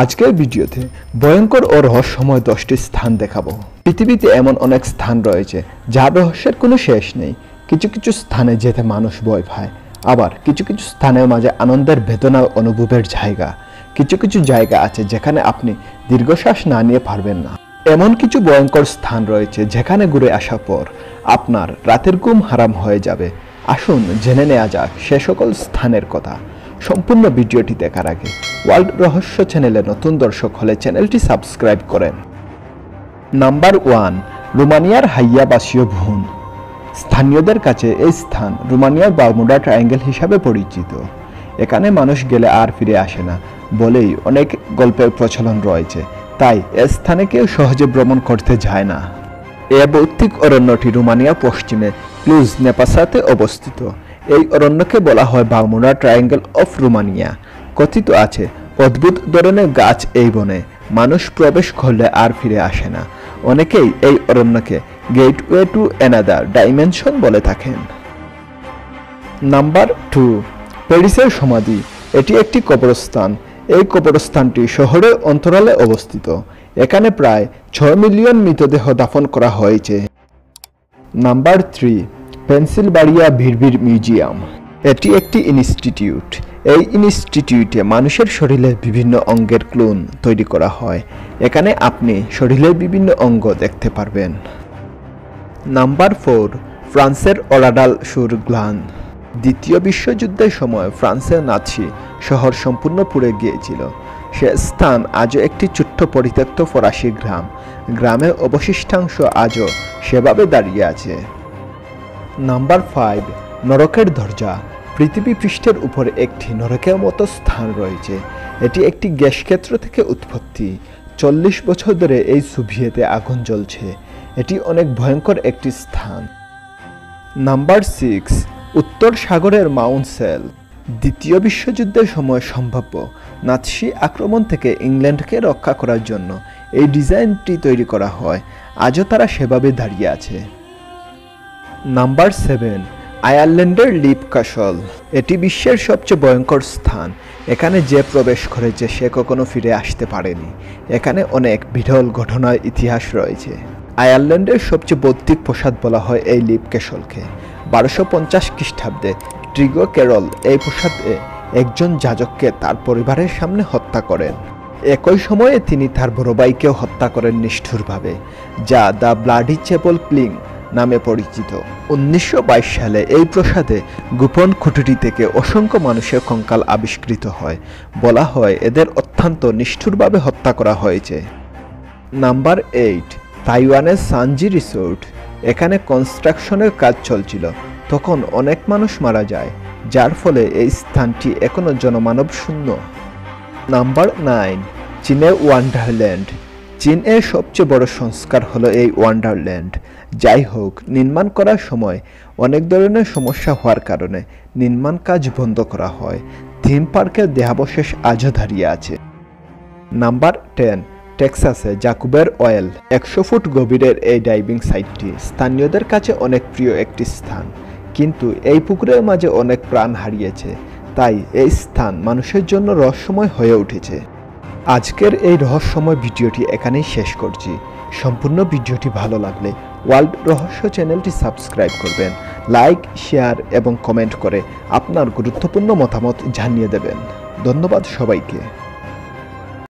আজকের ভিডিওতে ভয়ঙ্কর ও রহস্যময় 10টি স্থান দেখাবো। পৃথিবীতে এমন অনেক স্থান রয়েছে যার রহস্যের কোনো শেষ নেই। কিছু কিছু স্থানে যেতে মানুষ ভয় পায়, আবার কিছু কিছু স্থানের মাঝে আনন্দের বেদনা অনুভবের জায়গা। কিছু কিছু জায়গা আছে যেখানে আপনি দীর্ঘশ্বাস না নিয়ে পারবেন না। এমন কিছু ভয়ঙ্কর স্থান রয়েছে যেখানে ঘুরে আসার পর আপনার রাতের ঘুম হারাম হয়ে যাবে। আসুন জেনে নেওয়া যাক সে সকল স্থানের কথা। সম্পূর্ণ ভিডিওটি দেখার আগে ওয়ার্ল্ড রহস্য চ্যানেলে নতুন দর্শক হলে চ্যানেলটি সাবস্ক্রাইব করেন। নাম্বার 1, রোমানিয়ার হাইয়াবাসীয় ভুন। স্থানীয়দের কাছে এই স্থান রোমানিয়ার বারমুডা ট্রায়াঙ্গেল হিসাবে পরিচিত। এখানে মানুষ গেলে আর ফিরে আসে না বলেই অনেক গল্পের প্রচলন রয়েছে, তাই এ স্থানে কেউ সহজে ভ্রমণ করতে যায় না। এ ভৌতিক অরণ্যটি রোমানিয়ার পশ্চিমে ক্লুজ নেপাসাতে অবস্থিত। এই অরণ্যকে বলা হয় বারমুডা ট্রায়াঙ্গেল অফ রোমানিয়া। কথিত আছে অদ্ভুত ধরনের গাছ এই বনে মানুষ প্রবেশ করলে আর ফিরে আসে না। অনেকেই এই অরণ্যকে গেটওয়ে টু অ্যানাদার ডাইমেনশন বলে থাকেন। নাম্বার 2, প্যারিসের সমাধি। এটি একটি কবরস্থান। এই কবরস্থানটি শহরের অন্তরালে অবস্থিত। এখানে প্রায় 6 মিলিয়ন মৃতদেহ দাফন করা হয়েছে। নাম্বার 3, পেনসিলভানিয়া ভিরভির মিউজিয়াম। এটি একটি ইনস্টিটিউট। এই ইনস্টিটিউটে মানুষের শরীরের বিভিন্ন অঙ্গের ক্লোন তৈরি করা হয়। এখানে আপনি শরীরের বিভিন্ন অঙ্গ দেখতে পারবেন। নাম্বার 4, ফ্রান্সের ওলাডাল সুর গ্লান। দ্বিতীয় বিশ্বযুদ্ধের সময় ফ্রান্সের নাৎসি শহর সম্পূর্ণ পুড়ে গিয়েছিল। সে স্থান আজও একটি ছোট্ট পরিত্যক্ত ফরাসি গ্রাম। গ্রামের অবশিষ্টাংশ আজও সেভাবে দাঁড়িয়ে আছে। নাম্বার 5, নরকের দরজা। পৃথিবী পৃষ্ঠের উপরে একটি নরকের মতো স্থান রয়েছে। এটি একটি গ্যাস ক্ষেত্র থেকে উৎপত্তি। 40 বছর ধরে এই সোভিয়েতে আগুন জ্বলছে। এটি অনেক ভয়ঙ্কর একটি স্থান। নাম্বার 6, উত্তর সাগরের মাউন্ট সেল। দ্বিতীয় বিশ্বযুদ্ধের সময় সম্ভাব্য নাৎসি আক্রমণ থেকে ইংল্যান্ডকে রক্ষা করার জন্য এই ডিজাইনটি তৈরি করা হয়। আজও তারা সেভাবে দাঁড়িয়ে আছে। নাম্বার 7, আয়ারল্যান্ডের লিপ ক্যাসল। এটি বিশ্বের সবচেয়ে ভয়ঙ্কর স্থান। এখানে যে প্রবেশ করেছে সে কখনো ফিরে আসতে পারেনি। এখানে অনেক বিরল ঘটনার ইতিহাস রয়েছে। আয়ারল্যান্ডের সবচেয়ে বৌদ্ধিক প্রাসাদ বলা হয় এই লিপ ক্যাসলকে। 1250 খ্রিস্টাব্দে ট্রিগো ক্যারল এই প্রাসাদে একজন যাজককে তার পরিবারের সামনে হত্যা করেন। একই সময়ে তিনি তার বড় ভাইকেও হত্যা করেন নিষ্ঠুরভাবে, যা দ্য ব্লাডি চ্যাপেল ক্লিং নামে পরিচিত। 1922 সালে এই প্রাসাদে গোপন কুঠুরি থেকে অসংখ্য মানুষের কঙ্কাল আবিষ্কৃত হয়। বলা হয় এদের অত্যন্ত নিষ্ঠুরভাবে হত্যা করা হয়েছে। নাম্বার 8, তাইওয়ানের সানজি রিসোর্ট। এখানে কনস্ট্রাকশনের কাজ চলছিল। তখন অনেক মানুষ মারা যায়, যার ফলে এই স্থানটি এখনো জনমানব শূন্য। নাম্বার 9, চীনের ওয়ান্ডারল্যান্ড। চীনের সবচেয়ে বড় সংস্কার হলো এই ওয়ান্ডারল্যান্ড। যাই হোক, নির্মাণ করার সময় অনেক ধরনের সমস্যা হওয়ার কারণে নির্মাণ কাজ বন্ধ করা হয়। থিম পার্কের দেহাবশেষ আজও দাঁড়িয়ে আছে। নাম্বার 10, টেক্সাসে জাকুবের ওয়েল। 100 ফুট গভীরের এই ডাইভিং সাইটটি স্থানীয়দের কাছে অনেক প্রিয় একটি স্থান, কিন্তু এই পুকুরের মাঝে অনেক প্রাণ হারিয়েছে, তাই এই স্থান মানুষের জন্য রহস্যময় হয়ে উঠেছে। আজকের এই রহস্যময় ভিডিওটি এখানেই শেষ করছি। সম্পূর্ণ ভিডিওটি ভালো লাগলে ওয়ার্ল্ড রহস্য চ্যানেলটি সাবস্ক্রাইব করবেন, লাইক, শেয়ার এবং কমেন্ট করে আপনার গুরুত্বপূর্ণ মতামত জানিয়ে দেবেন। ধন্যবাদ সবাইকে।